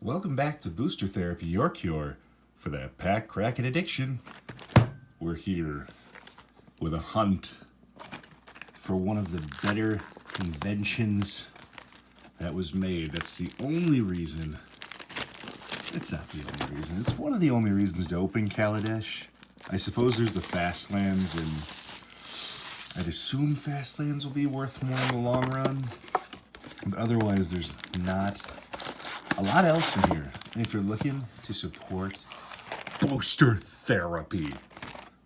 Welcome back to Booster Therapy, your cure for that pack cracking addiction. We're here with a hunt for one of the better inventions that was made. That's the only reason. It's not the only reason. It's one of the only reasons to open Kaladesh. I suppose there's the Fastlands, and I'd assume Fastlands will be worth more in the long run. But otherwise, there's not a lot else in here. And if you're looking to support Booster Therapy,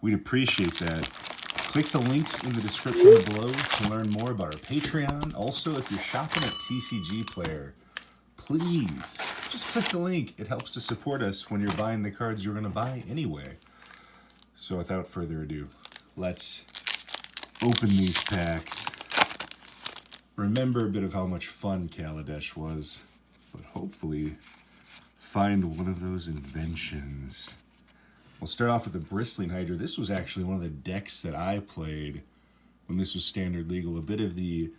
we'd appreciate that. Click the links in the description below to learn more about our Patreon. Also, if you're shopping at TCG Player, please just click the link. It helps to support us when you're buying the cards you're going to buy anyway. So without further ado, let's open these packs. Remember a bit of how much fun Kaladesh was, but hopefully find one of those inventions. We'll start off with the Bristling Hydra. This was actually one of the decks that I played when this was standard legal. A bit of the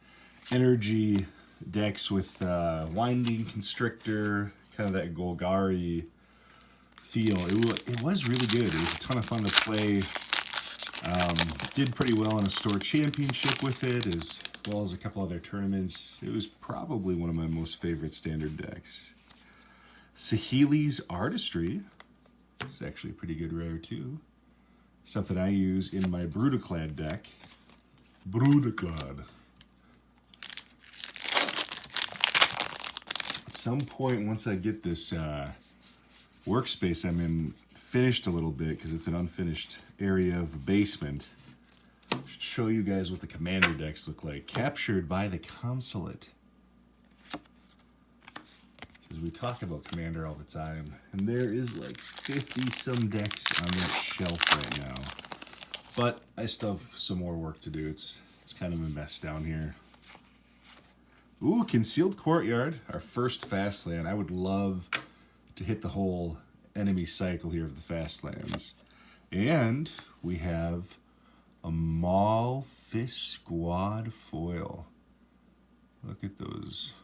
energy decks with Winding Constrictor, kind of that Golgari feel. It was really good. It was a ton of fun to play. Did pretty well in a store championship with it, as well as a couple other tournaments. It was probably one of my most favorite standard decks. Saheeli's Artistry. It's actually a pretty good rare too. Something I use in my Brutaclad deck. Brutaclad. At some point, once I get this workspace I'm in finished a little bit, because it's an unfinished area of the basement, I should show you guys what the commander decks look like. Captured by the Consulate. Because we talk about Commander all the time, and there is like 50-some decks on that shelf right now. But I still have some more work to do. It's kind of a mess down here. Ooh, Concealed Courtyard, our first Fastland. I would love to hit the whole enemy cycle here of the Fastlands. And we have a Maul Fist Squad foil. Look at those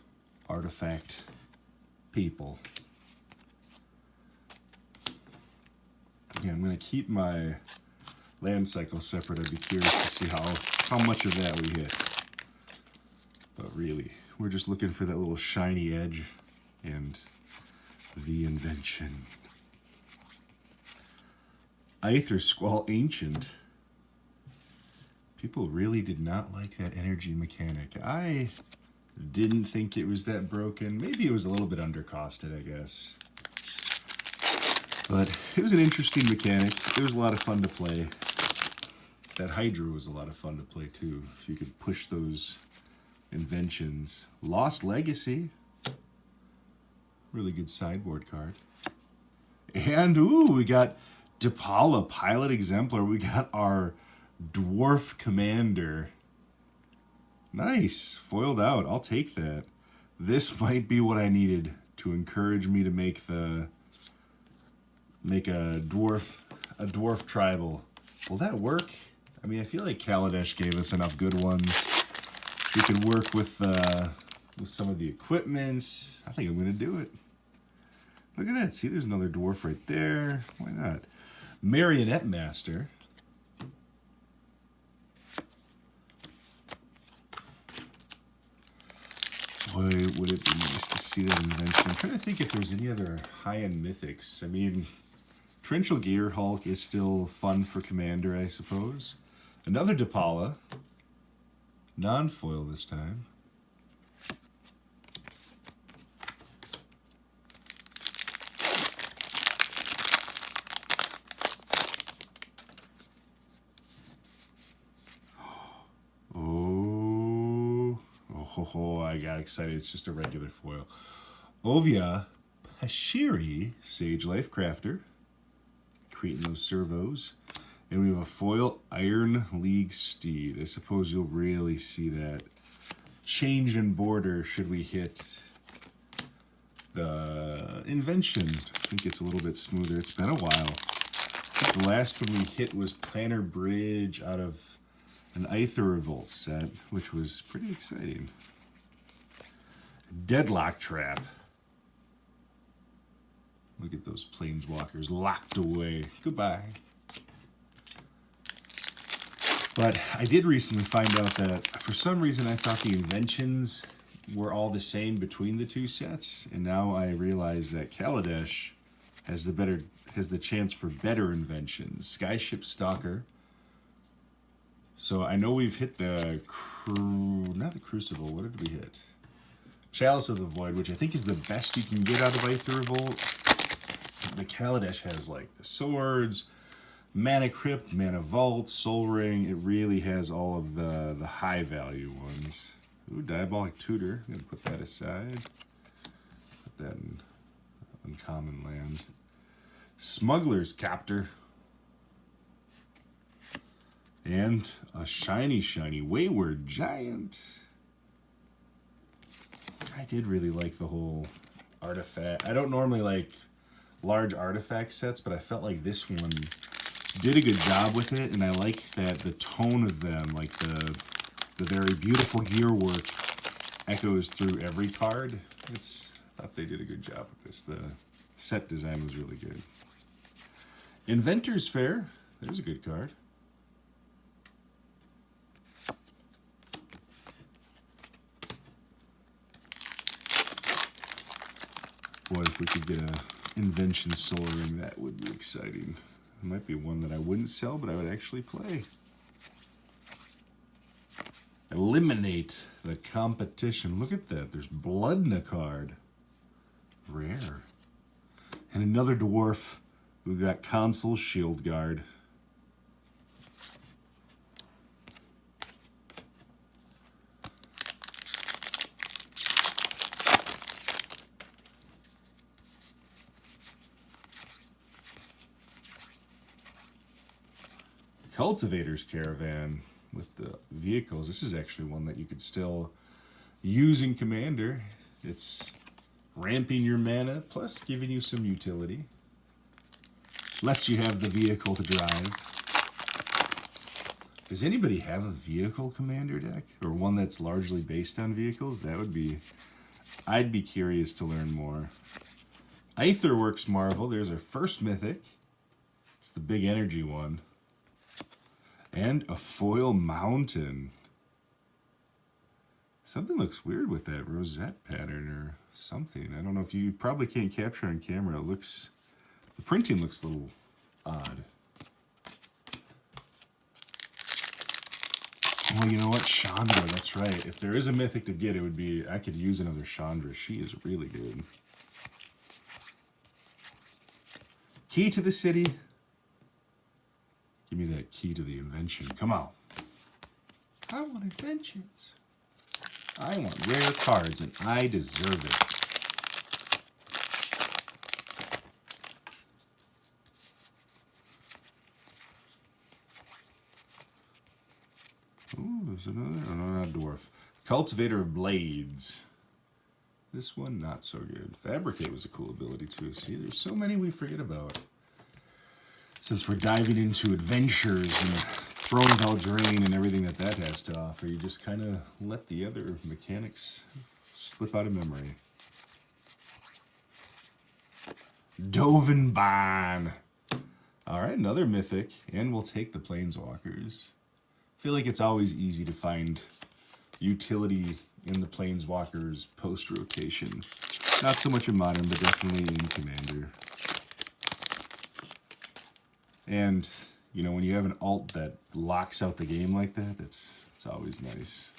artifact people. Yeah, I'm going to keep my land cycle separate. I'd be curious to see how much of that we hit. But really, we're just looking for that little shiny edge and the invention. Aether Squall Ancient. People really did not like that energy mechanic. I didn't think it was that broken. Maybe it was a little bit undercosted, I guess. But it was an interesting mechanic. It was a lot of fun to play. That Hydra was a lot of fun to play too, if you could push those inventions. Lost Legacy. Really good sideboard card. And, ooh, we got Depala Pilot Exemplar. We got our Dwarf Commander. Nice. Foiled out. I'll take that. This might be what I needed to encourage me to make a dwarf tribal. Will that work? I mean, I feel like Kaladesh gave us enough good ones. We could work with some of the equipments. I think I'm going to do it. Look at that. See, there's another dwarf right there. Why not? Marionette Master. Boy, would it be nice to see that invention. I'm trying to think if there's any other high-end mythics. I mean, Torrential Gear Hulk is still fun for Commander, I suppose. Another Depala. Non-foil this time. Oh, I got excited. It's just a regular foil. Ovia Pashiri, Sage Life Crafter. Creating those servos. And we have a foil Iron League Steed. I suppose you'll really see that change in border should we hit the Invention. I think it's a little bit smoother. It's been a while. The last one we hit was Planner Bridge out of an Aether Revolt set, which was pretty exciting. Deadlock Trap. Look at those planeswalkers locked away. Goodbye. But I did recently find out that for some reason I thought the inventions were all the same between the two sets, and now I realize that Kaladesh has the chance for better inventions. Skyship Stalker. So I know we've hit the not the Crucible. What did we hit? Chalice of the Void, which I think is the best you can get out of Aether Revolt. The Kaladesh has like the swords, Mana Crypt, Mana Vault, Soul Ring. It really has all of the high value ones. Ooh, Diabolic Tutor. I'm gonna put that aside. Put that in uncommon land. Smuggler's Captor. And a shiny Wayward Giant. I did really like the whole artifact. I don't normally like large artifact sets, but I felt like this one did a good job with it, and I like that the tone of them, like the very beautiful gear work, echoes through every card. I thought they did a good job with this. The set design was really good. Inventor's Fair. There's a good card. Boy, if we could get a Invention Soul Ring, that would be exciting. It might be one that I wouldn't sell, but I would actually play. Eliminate the competition. Look at that. There's blood in a card. Rare. And another dwarf. We've got Consul Shield Guard. Cultivator's Caravan with the vehicles. This is actually one that you could still use in Commander. It's ramping your mana, plus giving you some utility. Lets you have the vehicle to drive. Does anybody have a vehicle Commander deck? Or one that's largely based on vehicles? That would be... I'd be curious to learn more. Aetherworks Marvel. There's our first Mythic. It's the big energy one. And a Foil Mountain. Something looks weird with that rosette pattern or something. I don't know if you probably can't capture on camera. It looks... The printing looks a little odd. Well, you know what? Chandra, that's right. If there is a Mythic to get, it would be... I could use another Chandra. She is really good. Key to the City. Give me that key to the invention. Come on. I want inventions. I want rare cards, and I deserve it. Ooh, there's another. Oh, no, not dwarf. Cultivator of Blades. This one, not so good. Fabricate was a cool ability, too. See, there's so many we forget about. Since we're diving into adventures and Throne of Eldraine and everything that that has to offer, you just kind of let the other mechanics slip out of memory. Dovenbahn. All right, another Mythic, and we'll take the Planeswalkers. I feel like it's always easy to find utility in the Planeswalkers post-rotation. Not so much in Modern, but definitely in Commander. And, you know, when you have an alt that locks out the game like that, it's always nice.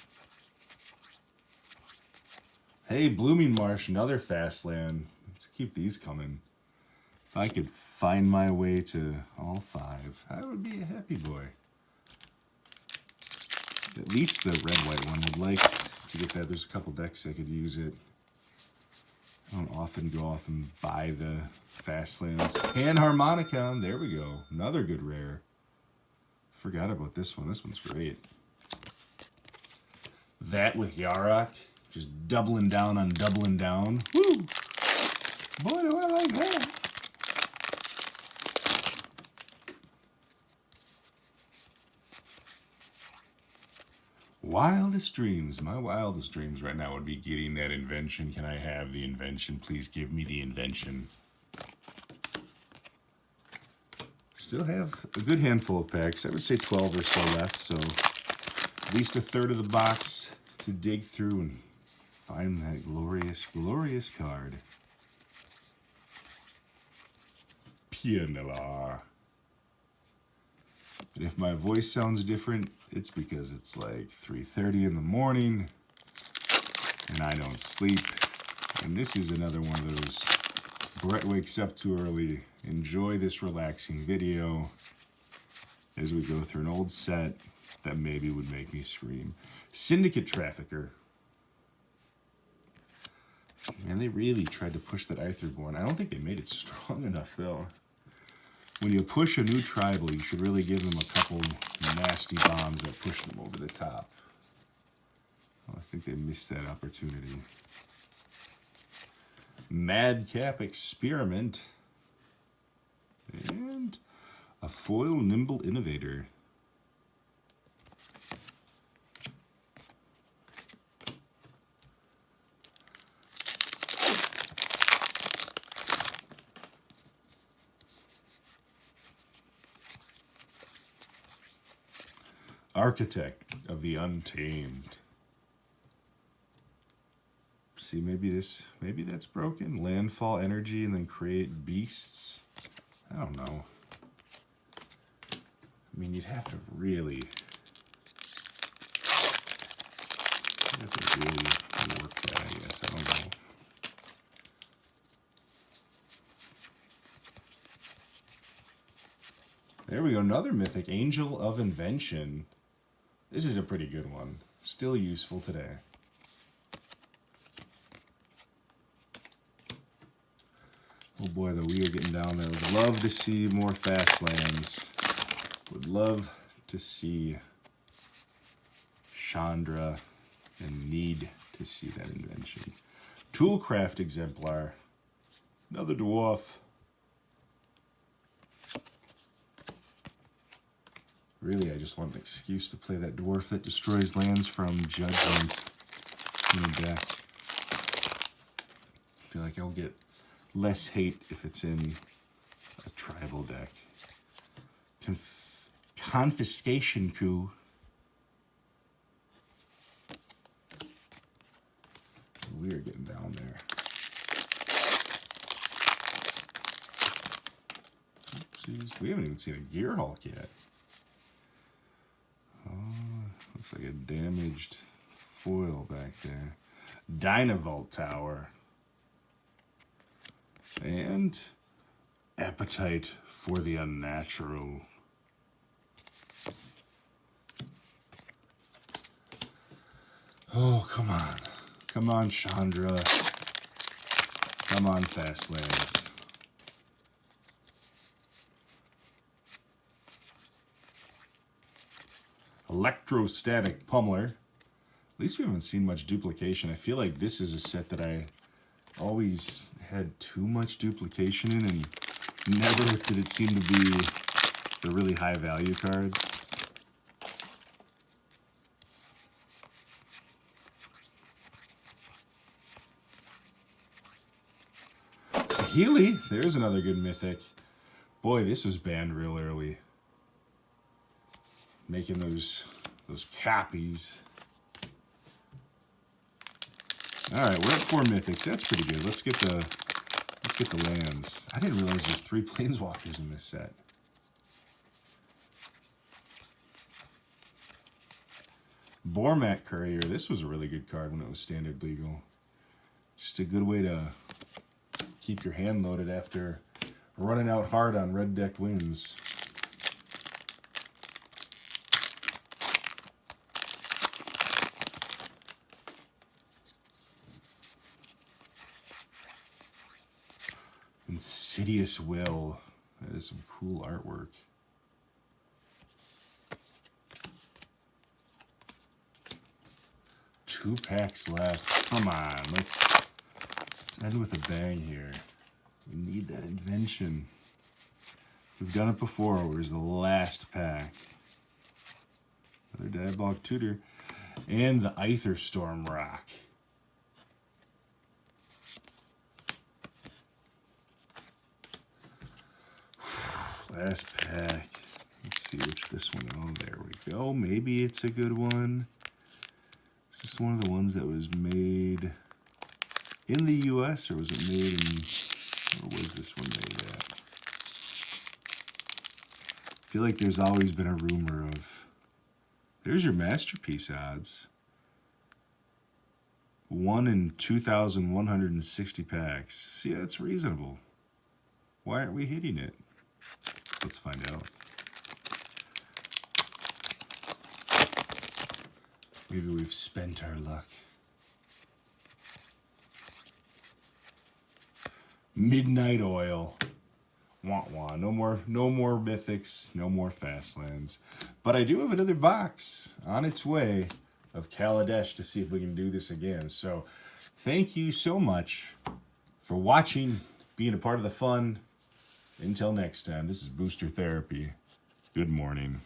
Hey, Blooming Marsh, another fast land. Let's keep these coming. If I could find my way to all 5, I would be a happy boy. At least the red-white one. Would like to get that. There's a couple decks I could use it. I don't often go off and buy the fast lands. Panharmonicon, there we go. Another good rare. Forgot about this one. This one's great. That with Yarok, just doubling down on doubling down. Woo! Boy, do I like that. Wildest dreams. My wildest dreams right now would be getting that invention. Can I have the invention? Please give me the invention. Still have a good handful of packs. I would say 12 or so left, so at least a third of the box to dig through and find that glorious, glorious card. Pianella. And if my voice sounds different, it's because it's like 3:30 in the morning and I don't sleep. And this is another one of those Brett wakes up too early. Enjoy this relaxing video as we go through an old set that maybe would make me scream. Syndicate Trafficker. And they really tried to push that Aetherborn. I don't think they made it strong enough though. When you push a new tribal, you should really give them a couple nasty bombs that push them over the top. Well, I think they missed that opportunity. Madcap Experiment. And a foil Nimble Innovator. Architect of the Untamed. See, maybe that's broken. Landfall energy and then create beasts. I don't know. I mean, you'd have to really work that, I guess. I don't know. There we go. Another mythic. Angel of Invention. This is a pretty good one. Still useful today. Oh boy, the wheel getting down there. Would love to see more fast lands. Would love to see Chandra and need to see that invention. Toolcraft Exemplar. Another dwarf. Really, I just want an excuse to play that dwarf that destroys lands from Judgment in the deck. I feel like I'll get less hate if it's in a tribal deck. Confiscation Coup. We are getting down there. Oopsies. We haven't even seen a Gearhulk yet. Looks like a damaged foil back there. Dynavolt Tower. And Appetite for the Unnatural. Oh, come on. Come on, Chandra. Come on, Fastlands. Electrostatic Pummeler. At least we haven't seen much duplication. I feel like this is a set that I always had too much duplication in, and never did it seem to be the really high value cards. Saheeli, there's another good mythic. Boy, this was banned real early. Making those copies. All right, we're at 4 mythics. That's pretty good. Let's get the lands. I didn't realize there's 3 planeswalkers in this set. Bormat Courier. This was a really good card when it was standard legal. Just a good way to keep your hand loaded after running out hard on red deck wins. Insidious Will. That is some cool artwork. Two packs left. Come on, let's end with a bang here. We need that invention. We've done it before. Where's the last pack? Another Diabolic Tutor. And the Aether Storm Rock. Last pack. Let's see which this one. Oh, there we go. Maybe it's a good one. Is this one of the ones that was made in the U.S. or was it made in... Where was this one made at? I feel like there's always been a rumor of... There's your Masterpiece odds. 1 in 2,160 packs. See, that's reasonable. Why aren't we hitting it? Let's find out. Maybe we've spent our luck. Midnight Oil. Wah wah. No more mythics, no more fastlands. But I do have another box on its way of Kaladesh to see if we can do this again. So thank you so much for watching, being a part of the fun. Until next time, this is Booster Therapy. Good morning.